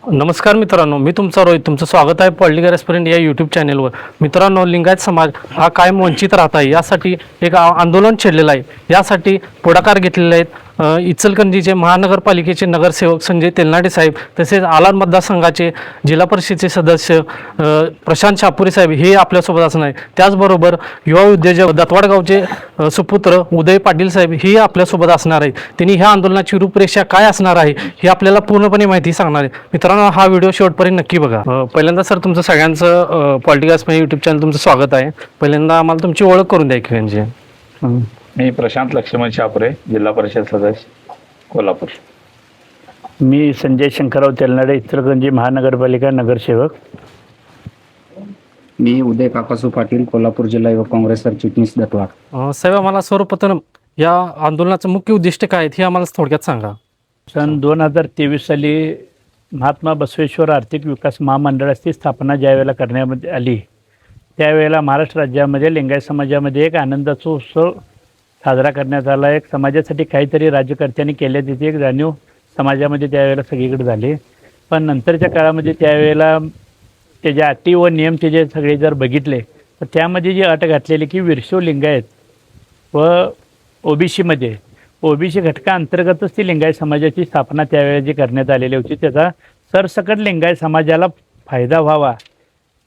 नमस्कार मित्रांनो, मी तुमचा रोहित. तुमचं स्वागत आहे पॉलिटिकल एस्पिरंट या यूट्यूब चॅनेलवर. मित्रांनो, लिंगायत समाज हा कायम वंचित राहत आहे, यासाठी एक आंदोलन छेडलेलं आहे. यासाठी पुढाकार घेतलेले आहेत इचलकरंजीचे महानगरपालिकेचे नगरसेवक संजय तेलनाडे साहेब, तसेच आलार मतदारसंघाचे जिल्हा परिषदेचे सदस्य प्रशांत शापुरे साहेब हे आपल्यासोबत असणार आहे. त्याचबरोबर युवा उद्योजक दत्तवाड गावचे सुपुत्र उदय पाटील साहेब हे आपल्यासोबत असणार आहेत. त्यांनी ह्या आंदोलनाची रूपरेषा काय असणार आहे हे आपल्याला पूर्णपणे माहिती सांगणार आहे. मित्रांनो, हा व्हिडिओ शेवटपर्यंत नक्की बघा. पहिल्यांदा सर, तुमचं सगळ्यांचं पॉलिटिकल एस्पिरंट यूट्यूब चॅनल तुमचं स्वागत आहे. पहिल्यांदा आम्हाला तुमची ओळख करून द्या की म्हणजे. मी प्रशांत लक्ष्मण शापुरे, जिल्हा परिषद सदस्य, कोल्हापूर. मी संजय शंकरराव तेलनाडे, इचलकरंजी महानगरपालिका नगरसेवक. मी उदय काकासू पाटील, कोल्हापूर जिल्हा युवक काँग्रेस सरचिटणीस दत्तवाड. साहेब, आम्हाला सर्वप्रथम या आंदोलनाचं मुख्य उद्दिष्ट काय आहेत हे आम्हाला थोडक्यात सांगा. सन 2023 साली महात्मा बसवेश्वर आर्थिक विकास महामंडळाची स्थापना ज्यावेळेला करण्यात आली, त्यावेळेला महाराष्ट्र राज्यामध्ये लिंगायत समाजामध्ये एक आनंदाचा उत्सव साजरा करण्यात आला. एक समाजासाठी काहीतरी राज्यकर्त्यांनी केल्याची एक जाणीव समाजामध्ये त्यावेळेला सगळीकडे झाली. पण नंतरच्या काळामध्ये त्यावेळेला त्याच्या अटी व नियम जे सगळे जर बघितले तर त्यामध्ये जी अट घातलेली की विरशो लिंगायत व ओबीसी घटकाअंतर्गतच ती लिंगायत समाजाची स्थापना त्यावेळेला जी करण्यात आलेली होती, त्याचा सरसकट लिंगायत समाजाला फायदा व्हावा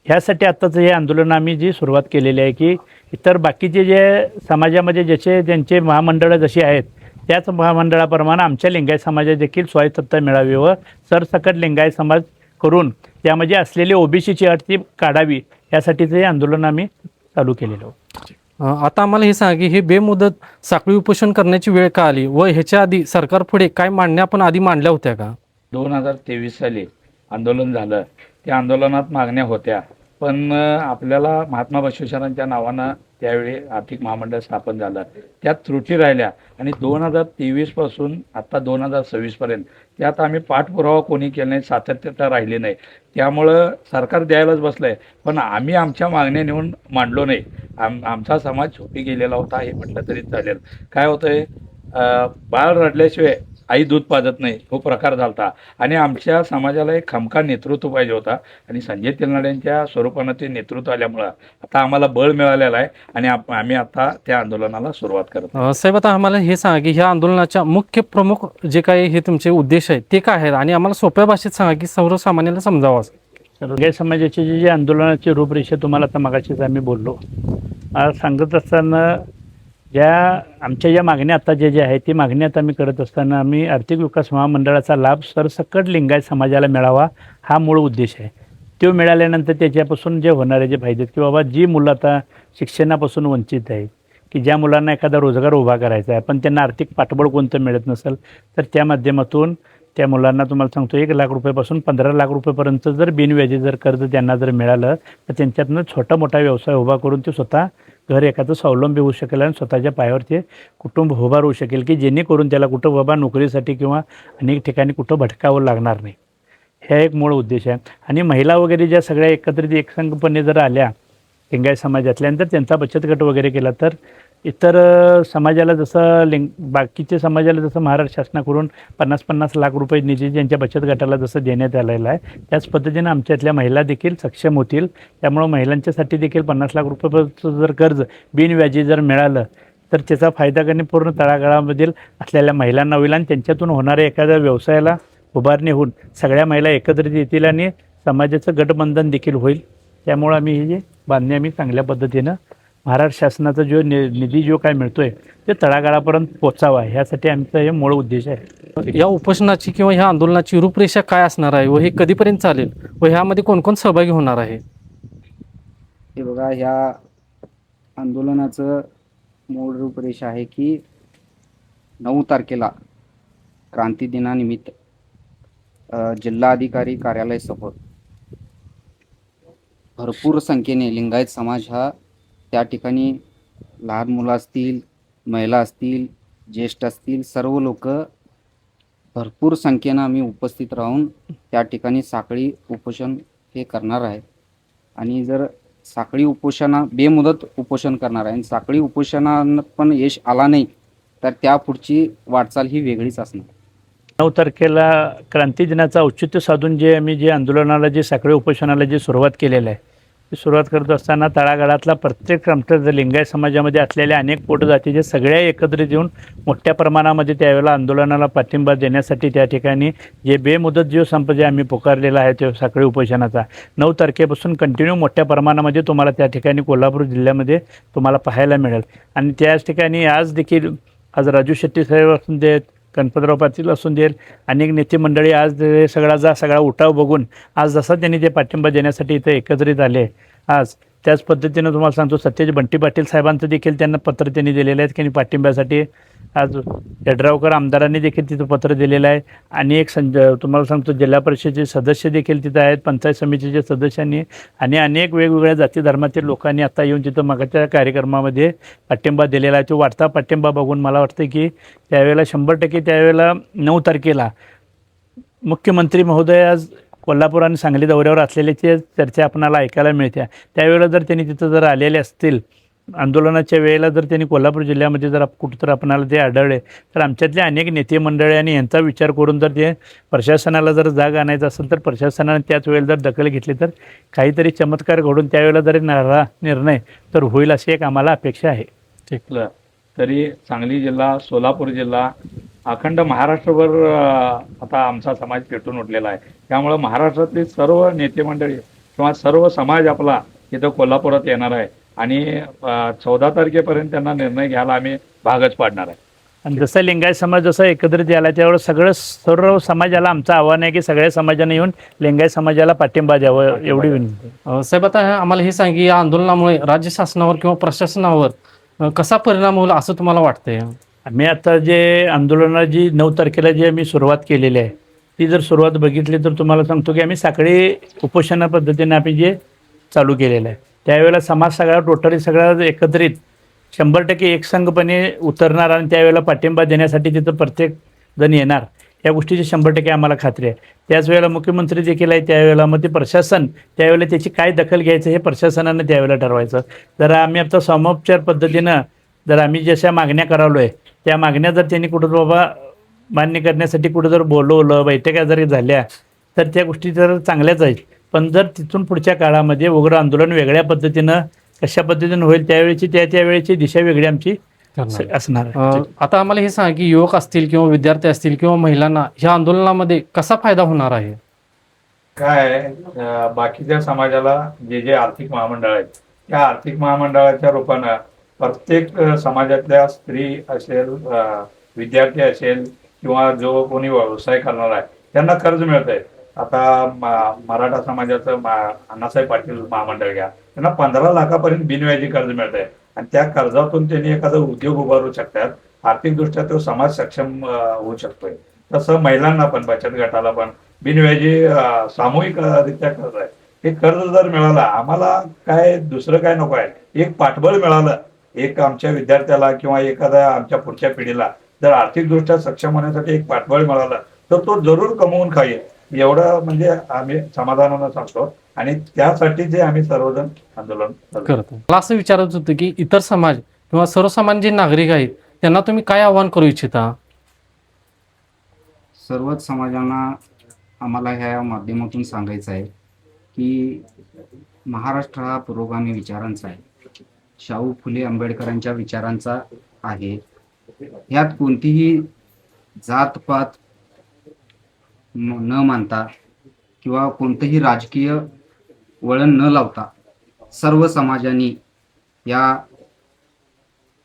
ह्यासाठी आत्ताचं हे आंदोलन आम्ही जी सुरुवात केलेली आहे की इतर बाकीचे जे समाजामध्ये जसे ज्यांचे महामंडळं जशी आहेत त्याच महामंडळाप्रमाणे आमच्या लिंगायत समाजात देखील स्वायत्तता मिळावी व सरसकट लिंगायत समाज करून त्यामध्ये असलेली ओबीसीची अट ती काढावी यासाठीचं हे आंदोलन आम्ही चालू केलेलं होतं. आता आम्हाला हे सांगा की हे बेमुदत साखळी उपोषण करण्याची वेळ का आली व ह्याच्या आधी सरकार पुढे काय मांडण्या आपण आधी मांडल्या होत्या का? 2023 साली आंदोलन झालं. त्या आंदोलनात मागण्या होत्या, पण आपल्याला महात्मा बसवेश्वरांच्या नावानं त्यावेळी आर्थिक महामंडळ स्थापन झालं, त्यात त्रुटी राहिल्या आणि 2023 पासून आता 2026 पर्यंत त्यात आम्ही पाठपुरावा कोणी केला नाही, सातत्यता राहिली नाही. त्यामुळं सरकार द्यायलाच बसलंय, पण आम्ही आमच्या मागण्या नेऊन मांडलो नाही. आमचा समाज झोपी गेलेला होता हे म्हटलं तरी चालेल. काय होतंय, बाळ रडल्याशिवाय आई दूध पाजत नाही तो प्रकार झालता आणि आमच्या समाजाला एक खमका नेतृत्व पाहिजे होता आणि संजय तेलनाडेंच्या स्वरूपानं ते नेतृत्व आल्यामुळं आता आम्हाला बळ मिळालेलं आहे आणि आम्ही आता त्या आंदोलनाला सुरुवात करत. साहेब, आता आम्हाला हे सांगा की ह्या आंदोलनाच्या मुख्य प्रमुख जे काही हे तुमचे उद्देश आहेत ते काय आहेत आणि आम्हाला सोप्या भाषेत सांगा की सर्वसामान्याला समजावं. लिंगायत समाजाची जी आंदोलनाची रूपरेषा तुम्हाला आता मगाशीच आम्ही बोललो, सांगत असताना आमच्या ज्या मागण्या आता जे आहेत ती मागणी आता आम्ही करत असताना आम्ही आर्थिक विकास महामंडळाचा लाभ सरसकट लिंगायत समाजाला मिळावा हा मूळ उद्देश आहे. तो मिळाल्यानंतर त्याच्यापासून जे होणारे जे फायदे की बाबा जी मुलं आता शिक्षणापासून वंचित आहेत, की ज्या मुलांना एखादा रोजगार उभा करायचा आहे पण त्यांना आर्थिक पाठबळ कोणतं मिळत नसेल, तर त्या माध्यमातून त्या मुलांना तुम्हाला सांगतो 1 लाख रुपयापासून 15 लाख रुपयेपर्यंत जर बिनव्याजी जर कर्ज त्यांना जर मिळालं तर त्यांच्यातनं छोटा मोठा व्यवसाय उभा करून ते स्वतः घर एखादं स्वावलंबी होऊ शकेल आणि स्वतःच्या पायावर ते कुटुंब उभा राहू शकेल, की जेणेकरून त्याला कुठं बाबा नोकरीसाठी किंवा अनेक ठिकाणी कुठं भटकावं लागणार नाही. हा एक मूळ उद्देश आहे. आणि महिला वगैरे ज्या सगळ्या एकत्रित एकसंघपणे जर आल्या लिंगायत समाजातल्यानंतर त्यांचा बचत गट वगैरे केला तर इतर समाजाला जसं बाकीच्या समाजाला जसं महाराष्ट्र शासनाकडून 50-50 लाख रुपये निधी ज्यांच्या बचत गटाला जसं देण्यात आलेला आहे, त्याच पद्धतीने आमच्यातल्या महिला देखील सक्षम होतील. त्यामुळं महिलांच्यासाठी देखील 50 लाख रुपयाचं जर कर्ज बिनव्याजी जर मिळालं तर त्याचा फायदा करणे पूर्ण तळागाळामधील असलेल्या महिलांना होईल आणि त्यांच्यातून होणाऱ्या एखाद्या व्यवसायाला उभारणी होऊन सगळ्या महिला एकत्रित येतील आणि समाजाचं गठबंधन देखील होईल. त्यामुळं आम्ही ही जी बांधणी आम्ही चांगल्या पद्धतीनं महाराष्ट्र शासनाचा जो निधी जो काय मिळतोय ते तळागाळापर्यंत पोचावा ह्यासाठी आमचा हे मूळ उद्देश आहे. या उपोषणाची किंवा ह्या आंदोलनाची रूपरेषा काय असणार आहे व हे कधीपर्यंत चालेल व ह्यामध्ये कोण कोण सहभागी होणार आहे? हे बघा, ह्या आंदोलनाचं मूळ रूपरेषा आहे की 9 तारखेला क्रांती दिनानिमित्त जिल्हाधिकारी कार्यालयासमोर भरपूर संख्येने लिंगायत समाज हा त्या ठिकाणी, लहान मुलं असतील, महिला असतील, ज्येष्ठ असतील, सर्व लोक भरपूर संख्येनं आम्ही उपस्थित राहून त्या ठिकाणी साखळी उपोषण हे करणार आहे. आणि जर साखळी बेमुदत उपोषण करणार आहे आणि साखळी उपोषणानं पण यश आला नाही तर त्या पुढची वाटचाल ही वेगळीच असणार. 9 तारखेला क्रांती दिनाचं औचित्य साधून जे आंदोलनाला जे साखळी उपोषणाला जी सुरुवात केलेलं आहे, ती सुरुवात करत असताना तळागाळातला प्रत्येक आमच्या लिंगायत समाजामध्ये असलेल्या अनेक पोटजातीचे सगळ्या एकत्रित येऊन मोठ्या प्रमाणामध्ये त्यावेळेला आंदोलनाला पाठिंबा देण्यासाठी त्या ठिकाणी जे बेमुदत जीव संप जे आम्ही पुकारलेला आहे ते साखळी उपोषणाचा 9 तारखेपासून कंटिन्यू मोठ्या प्रमाणामध्ये तुम्हाला त्या ठिकाणी कोल्हापूर जिल्ह्यामध्ये तुम्हाला पाहायला मिळेल. आणि त्याच ठिकाणी आज देखील आज राजू शेट्टी साहेब असून देत, गणपतराव पाटील असून देईल, अनेक नेते मंडळी आज सगळा उठाव बघून आज जसा त्यांनी ते पाठिंबा देण्यासाठी इथं एकत्रित आले. आज त्याच पद्धतीनं तुम्हाला सांगतो सत्यज बंटी पाटील साहेबांचं देखील त्यांना पत्र त्यांनी दिलेलं आहे की पाठिंब्यासाठी. आज यड्रावकर आमदारांनी देखील तिथं पत्र दिलेलं आहे. आणि एक तुम्हाला सांगतो जिल्हा परिषदेचे सदस्य देखील तिथं आहेत, पंचायत समितीचे सदस्यांनी आणि अनेक वेगवेगळ्या जाती धर्मातील लोकांनी आता येऊन तिथं मागच्या कार्यक्रमामध्ये पाठिंबा दिलेला आहे. तो वाढता पाठिंबा बघून मला वाटतं की त्यावेळेला 100% त्यावेळेला 9 तारखेला मुख्यमंत्री महोदय आज कोल्हापूर आणि सांगली दौऱ्यावर असलेल्याची चर्चा आपणाला ऐकायला मिळते. त्यावेळेला जर त्यांनी तिथं जर आलेले असतील आंदोलनाच्या वेळेला जर त्यांनी कोल्हापूर जिल्ह्यामध्ये जर कुठं तर आपणाला ते आढळले तर आमच्यातले अनेक नेते मंडळी आणि यांचा विचार करून जर ते प्रशासनाला जर जाग आणायचं असेल तर प्रशासनाने त्याच वेळेला जर दखल घेतली तर काहीतरी चमत्कार घडून त्यावेळेला जरी निर्णय तर होईल अशी एक आम्हाला अपेक्षा आहे. ठीक. तरी सांगली जिल्हा, सोलापूर जिल्हा, अखंड महाराष्ट्रभर आता आमचा समाज पेटून उठलेला आहे. त्यामुळं महाराष्ट्रातली सर्व नेते मंडळी किंवा सर्व समाज आपला इथं कोल्हापुरात येणार आहे आणि 14 तारखेपर्यंत त्यांना निर्णय घ्यायला आम्ही भागच पाडणार आहे. आणि जसं लिंगायत समाज जसं एकत्रित याला त्यावेळेस सर्व समाजाला आमचं आव्हान आहे की सगळ्या समाजाने येऊन लिंगायत समाजाला पाठिंबा द्यावं एवढी विनंती. साहेब, आता आम्हाला हे सांगी या आंदोलनामुळे राज्य शासनावर किंवा प्रशासनावर कसा परिणाम होईल असं तुम्हाला वाटतंय? आम्ही आता जे आंदोलनाला जी 9 तारखेला जी आम्ही सुरुवात केलेली आहे ती जर सुरुवात बघितली तर तुम्हाला सांगतो की आम्ही साखळी उपोषणा पद्धतीने आम्ही जे चालू केलेलं आहे त्यावेळेला समाज सगळा टोटली सगळा एकत्रित 100% एकसंघपणे उतरणार आणि त्यावेळेला पाठिंबा देण्यासाठी तिथं प्रत्येक जण येणार या गोष्टीची 100% आम्हाला खात्री आहे. त्याच वेळेला मुख्यमंत्री देखील आहे त्यावेळेला मग ते प्रशासन त्यावेळेला त्याची काय दखल घ्यायचं हे प्रशासनानं त्यावेळेला ठरवायचं. जर आम्ही आता समोपचार पद्धतीनं जर आम्ही जशा मागण्या करालो आहे त्या मागण्या जर त्यांनी कुठं बाबा मान्य करण्यासाठी कुठं जर बोलवलं बैठका जरी झाल्या तर त्या गोष्टी तर चांगल्याच आहेत. पण जर तिथून पुढच्या काळामध्ये उग्र आंदोलन वेगळ्या पद्धतीनं कशा पद्धतीनं होईल त्यावेळेची दिशा वेगळी आमची असणार. आता आम्हाला हे सांगा की युवक असतील किंवा विद्यार्थी असतील किंवा महिलांना ह्या आंदोलनामध्ये कसा फायदा होणार आहे? काय बाकीच्या समाजाला जे जे आर्थिक महामंडळ आहेत त्या आर्थिक महामंडळाच्या रूपानं प्रत्येक समाजातल्या स्त्री असेल, विद्यार्थी असेल किंवा जो कोणी व्यवसाय करणार आहे त्यांना कर्ज मिळत आहे. आता मराठा समाजाचं अण्णासाहेब पाटील महामंडळ घ्या, त्यांना 15 लाखापर्यंत बिनव्याजी कर्ज मिळत आहे आणि त्या कर्जातून त्यांनी एखादा उद्योग उभारू शकतात. आर्थिकदृष्ट्या तो समाज सक्षम होऊ शकतोय. तसं महिलांना पण, बचत गटाला पण बिनव्याजी सामूहिकरित्या कर्ज आहे. हे कर्ज जर मिळालं, आम्हाला काय दुसरं काय नको आहे, एक पाठबळ मिळालं एक आमच्या विद्यार्थ्याला किंवा एखाद्या आमच्या पुढच्या पिढीला जर आर्थिकदृष्ट्या सक्षम होण्यासाठी एक पाठबळ मिळालं तर तो जरूर कमवून खाईल एवढं म्हणजे आम्ही समाधानानं सांगतो. आणि त्यासाठी जे आम्ही सर्वजण आंदोलन करतो. मला असं विचारत होतं की इतर समाज किंवा सर्वसामान्य जे नागरिक आहेत त्यांना तुम्ही काय आवाहन करू इच्छिता? सर्वच समाजांना आम्हाला ह्या माध्यमातून सांगायचं आहे की महाराष्ट्र हा पुरोगामी विचारांचा आहे, शाहू फुले आंबेडकरांच्या विचारांचा आहे. यात कोणतीही जातपात न मानता किंवा कोणतंही राजकीय वळण न लावता सर्व समाजांनी या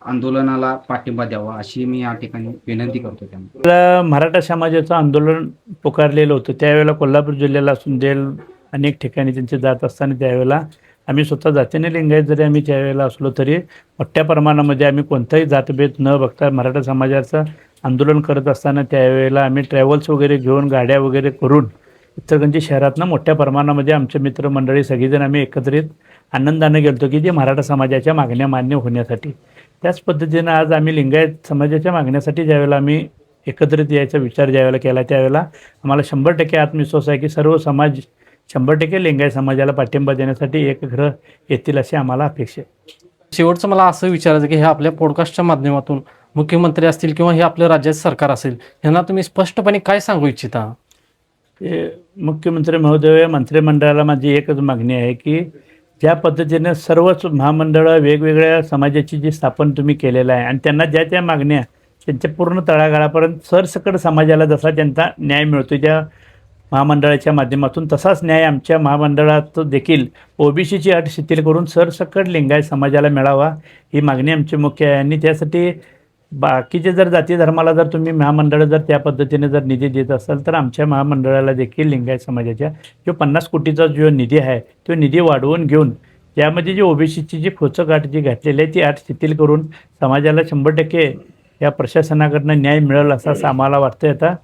आंदोलनाला पाठिंबा द्यावा अशी मी या ठिकाणी विनंती करतो. त्यांना मराठा समाजाचं आंदोलन पुकारलेलं होतं त्यावेळेला कोल्हापूर जिल्ह्याला असून देईल अनेक ठिकाणी त्यांचे जात असताना त्यावेळेला आम्ही स्वतः जातीने लिंगायत जरी आम्ही त्यावेळेला असलो तरी मोठ्या प्रमाणामध्ये आम्ही कोणताही जातभेद न बघता मराठा समाजाचं आंदोलन करत असताना त्यावेळेला आम्ही ट्रॅव्हल्स वगैरे घेऊन गाड्या वगैरे करून इचलकरंजी शहरातनं मोठ्या प्रमाणामध्ये आमचे मित्रमंडळी सगळीजण आम्ही एकत्रित आनंदाने गेलतो की जे मराठा समाजाच्या मागण्या मान्य होण्यासाठी. त्याच पद्धतीनं आज आम्ही लिंगायत समाजाच्या मागण्यासाठी ज्यावेळेला आम्ही एकत्रित यायचा विचार ज्यावेळेला केला त्यावेळेला आम्हाला 100% आत्मविश्वास आहे की सर्व समाज 100% लिंगायत समाजाला पाठिंबा देण्यासाठी एकत्र येतील अशी आम्हाला अपेक्षा आहे. शेवटचं मला असं विचारायचं की हे आपल्या पॉडकास्टच्या माध्यमातून मुख्यमंत्री असतील किंवा हे आपलं राज्याचं सरकार असेल यांना तुम्ही स्पष्टपणे काय सांगू इच्छिता? ते मुख्यमंत्री महोदय, मंत्रिमंडळाला माझी एकच मागणी आहे की ज्या पद्धतीनं सर्वच महामंडळं वेगवेगळ्या समाजाची जी स्थापन तुम्ही केलेलं आहे आणि त्यांना ज्या त्या मागण्या त्यांच्या पूर्ण तळागाळापर्यंत सरसकट समाजाला जसा त्यांचा न्याय मिळतो त्या महामंडळाच्या माध्यमातून, तसाच न्याय आमच्या महामंडळात देखील ओबीसीची अट शिथिल करून सरसकट लिंगायत समाजाला मिळावा ही मागणी आमची मुख्य आहे. आणि त्यासाठी बाकीचे जर जाती धर्माला जर तुम्ही महामंडळं जर त्या पद्धतीने जर निधी देत असाल तर आमच्या महामंडळाला देखील लिंगायत समाजाच्या जो 50 कोटीचा जो निधी आहे तो निधी वाढवून घेऊन त्यामध्ये जी ओबीसीची जी खोचक जी घातलेली आहे ती अट शिथिल करून समाजाला 100% या प्रशासनाकडनं न्याय मिळेल असं आम्हाला वाटतं. आता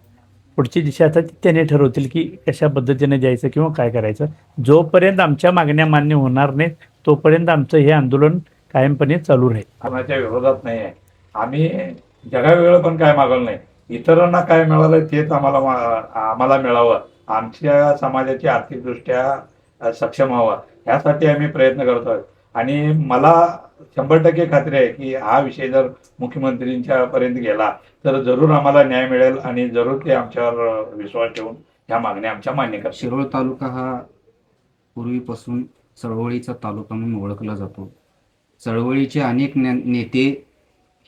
पुढची दिशा आता त्याने ठरवतील की कशा पद्धतीने जायचं किंवा काय करायचं. जोपर्यंत आमच्या मागण्या मान्य होणार नाहीत तोपर्यंत आमचं हे आंदोलन कायमपणे चालू राहील. कोणाच्या विरोधात नाही आहे. आम्ही जगावेगळं पण काय मागवलं नाही. इतरांना काय मिळालं तेच आम्हाला मिळावं, आमच्या समाजाची आर्थिकदृष्ट्या सक्षम व्हावं ह्यासाठी आम्ही प्रयत्न करतोय. आणि मला 100% खात्री आहे की हा विषय जर मुख्यमंत्रींच्या पर्यंत गेला तर जरूर आम्हाला न्याय मिळेल आणि जरूर ते आमच्यावर विश्वास ठेवून ह्या मागण्या आमच्या मान्य करतील. शिरोळ तालुका हा पूर्वीपासून चळवळीचा तालुका म्हणून ओळखला जातो. चळवळीचे अनेक नेते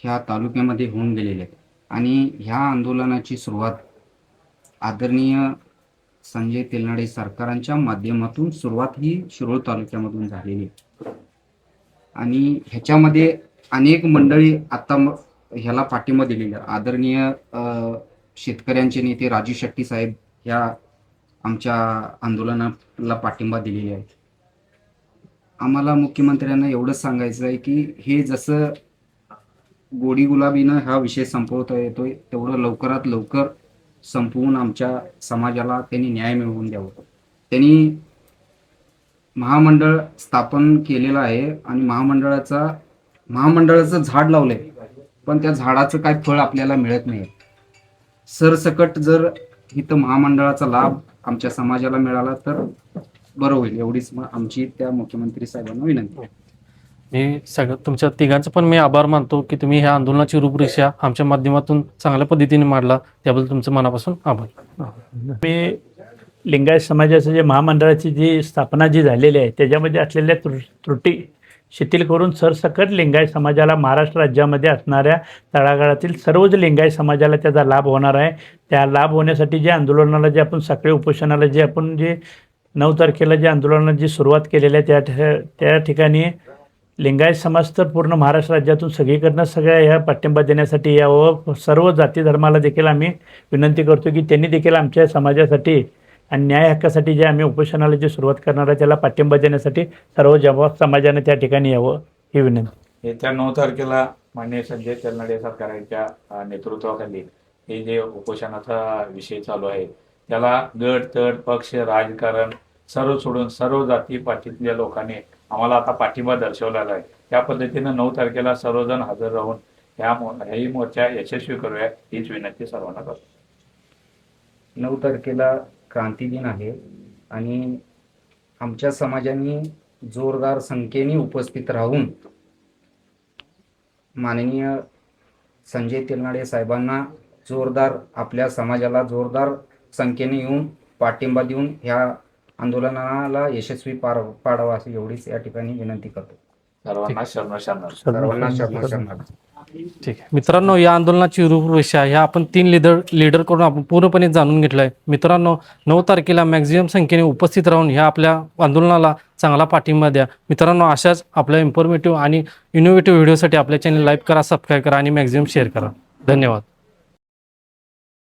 ह्या तालुक्यामध्ये होऊन गेलेले आहेत आणि ह्या आंदोलनाची सुरुवात आदरणीय संजय तेलनाडे सरकारांच्या माध्यमातून सुरुवात ही शिरोळ तालुक्यामधून झालेली आहे. आणि ह्याच्यामध्ये अनेक मंडळी आता ह्याला पाठिंबा दिलेला. आदरणीय शेतकऱ्यांचे नेते राजू शेट्टी साहेब ह्या आमच्या आंदोलनाला पाठिंबा दिलेले आहेत. आम्हाला मुख्यमंत्र्यांना एवढंच सांगायचं आहे की हे जसं गोडी गुलाबीनं हा विषय संपवता येतोय तेवढं लवकरात लवकर संपवून आमच्या समाजाला त्यांनी न्याय मिळवून द्यावं. त्यांनी महामंडळ स्थापन केलेलं आहे आणि महामंडळाचं झाड लावलंय पण त्या झाडाचं काय फळ आपल्याला मिळत नाही. सरसकट जर इथं महामंडळाचा लाभ आमच्या समाजाला मिळाला तर बरं होईल, एवढीच आमची त्या मुख्यमंत्री साहेबांना विनंती आहे. मी सगळं तुमच्या तिघांचं पण मी आभार मानतो की तुम्ही ह्या आंदोलनाची रूपरेषा आमच्या माध्यमातून चांगल्या पद्धतीने मांडला, त्याबद्दल तुमचं मनापासून आभार. मी लिंगायत समाजाचं जे महामंडळाची जी स्थापना जी झालेली आहे त्याच्यामध्ये असलेल्या त्रुटी शिथिल करून सरसकट लिंगायत समाजाला महाराष्ट्र राज्यामध्ये असणाऱ्या तळागाळातील सर्वच लिंगायत समाजाला त्याचा लाभ होणार आहे. त्या लाभ होण्यासाठी जे आंदोलनाला जे आपण साखळी उपोषणाला जे आपण जे 9 तारखेला जे आंदोलनाची सुरुवात केलेली आहे त्या ठिकाणी लिंगायत समाज तर पूर्ण महाराष्ट्र राज्यातून सगळीकडनं सगळ्या ह्या पाठिंबा देण्यासाठी यावं. सर्व जाती धर्माला देखील आम्ही विनंती करतो की त्यांनी देखील आमच्या समाजासाठी आणि न्याय हक्कासाठी जे आम्ही उपोषणाला जी सुरुवात करणार आहे त्याला पाठिंबा देण्यासाठी सर्व समाजाने त्या ठिकाणी यावं ही विनंती. येत्या 9 तारखेला माननीय संजय तेलनाडे सरकारांच्या नेतृत्वाखाली हे जे उपोषणाचा विषय चालू आहे त्याला गट तट पक्ष राजकारण सर्व सोडून सर्व जाती पातीतल्या लोकांनी आम्हाला आता पाठिंबा दर्शवलेला आहे. त्या पद्धतीनं 9 तारखेला सर्वजण हजर राहून ह्याही मोर्चा यशस्वी करूया हीच विनंती सर्वांना करतो. 9 तारखेला क्रांती दिन आहे आणि आमच्या समाजाने जोरदार संख्येने उपस्थित राहून माननीय संजय तेलनाडे साहेबांना जोरदार आपल्या समाजाला जोरदार संख्येने येऊन पाठिंबा देऊन ह्या आंदोलनाला यशस्वी पाडावा अशी एवढीच या ठिकाणी विनंती करतो. सर्वांना शरण. ठीक आहे मित्रांनो, या आंदोलनाची रूपरेषा ह्या आपण 3 लीडर करून आपण पूर्णपणे जाणून घेतलं आहे. मित्रांनो, 9 तारखेला मॅक्झिमम संख्येने उपस्थित राहून ह्या आपल्या आंदोलनाला चांगला पाठिंबा द्या. मित्रांनो, अशाच आपल्या इन्फॉर्मेटिव्ह आणि इनोव्हेटिव्ह व्हिडिओसाठी आपल्या चॅनल लाईक करा, सबस्क्राईब करा आणि मॅक्झिमम शेअर करा. धन्यवाद.